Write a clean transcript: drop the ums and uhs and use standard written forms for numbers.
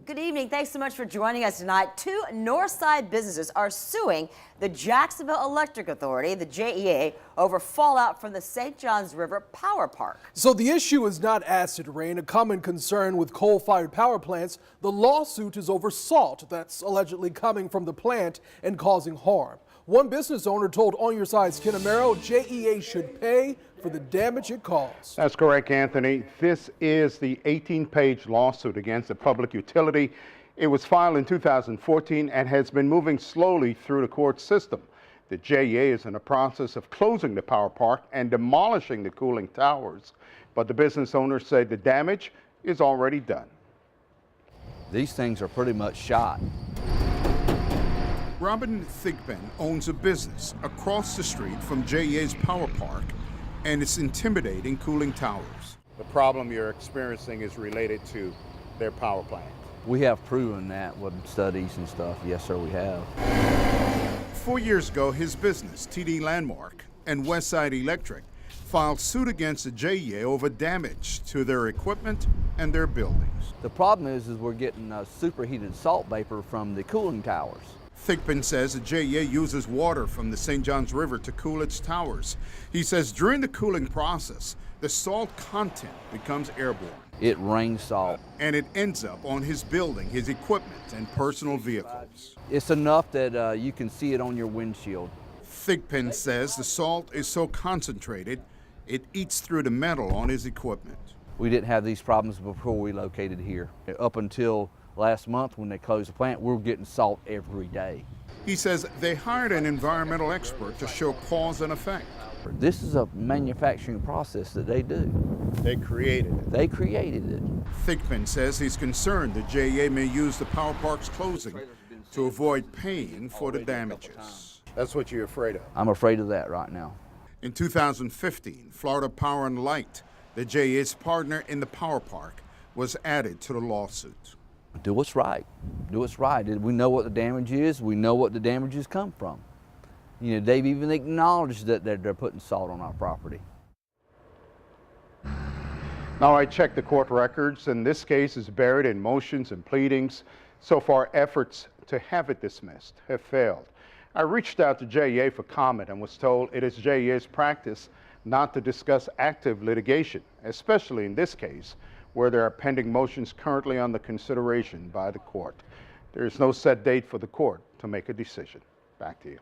Good evening. Thanks so much for joining us tonight. Two Northside businesses are suing the Jacksonville Electric Authority, the JEA, over fallout from the St. Johns River Power Park. So the issue is not acid rain, a common concern with coal-fired power plants. The lawsuit is over salt that's allegedly coming from the plant and causing harm. One business owner told On Your Side's Ken Amaro JEA should pay for the damage it caused. That's correct, Anthony. This is the 18-page lawsuit against a public utility. It was filed in 2014 and has been moving slowly through the court system. The JEA is in the process of closing the power park and demolishing the cooling towers, but the business owner said the damage is already done. These things are pretty much shot. Robin Thigpen owns a business across the street from JEA's power park and its intimidating cooling towers. The problem you're experiencing is related to their power plant. We have proven that with studies and stuff. Yes, sir, we have. 4 years ago, his business, TD Landmark and Westside Electric, filed suit against the JEA over damage to their equipment and their buildings. The problem is we're getting superheated salt vapor from the cooling towers. Thigpen says the JEA uses water from the St. Johns River to cool its towers. He says during the cooling process, the salt content becomes airborne. It rains salt. And it ends up on his building, his equipment, and personal vehicles. It's enough that you can see it on your windshield. Thigpen says the salt is so concentrated, it eats through the metal on his equipment. We didn't have these problems before we located here. Up until last month when they closed the plant, we were getting salt every day. He says they hired an environmental expert to show cause and effect. This is a manufacturing process that they do. They created it. They created it. Thigpen says he's concerned the JEA may use the power park's closing to avoid paying for the damages. That's what you're afraid of. I'm afraid of that right now. In 2015, Florida Power and Light, the JEA's partner in the power park, was added to the lawsuit. Do what's right. Do what's right. We know what the damage is. We know what the damages come from. You know, they've even acknowledged that they're putting salt on our property. Now, I checked the court records, and this case is buried in motions and pleadings. So far, efforts to have it dismissed have failed. I reached out to JEA for comment and was told it is JEA's practice not to discuss active litigation, especially in this case, where there are pending motions currently under consideration by the court. There is no set date for the court to make a decision. Back to you.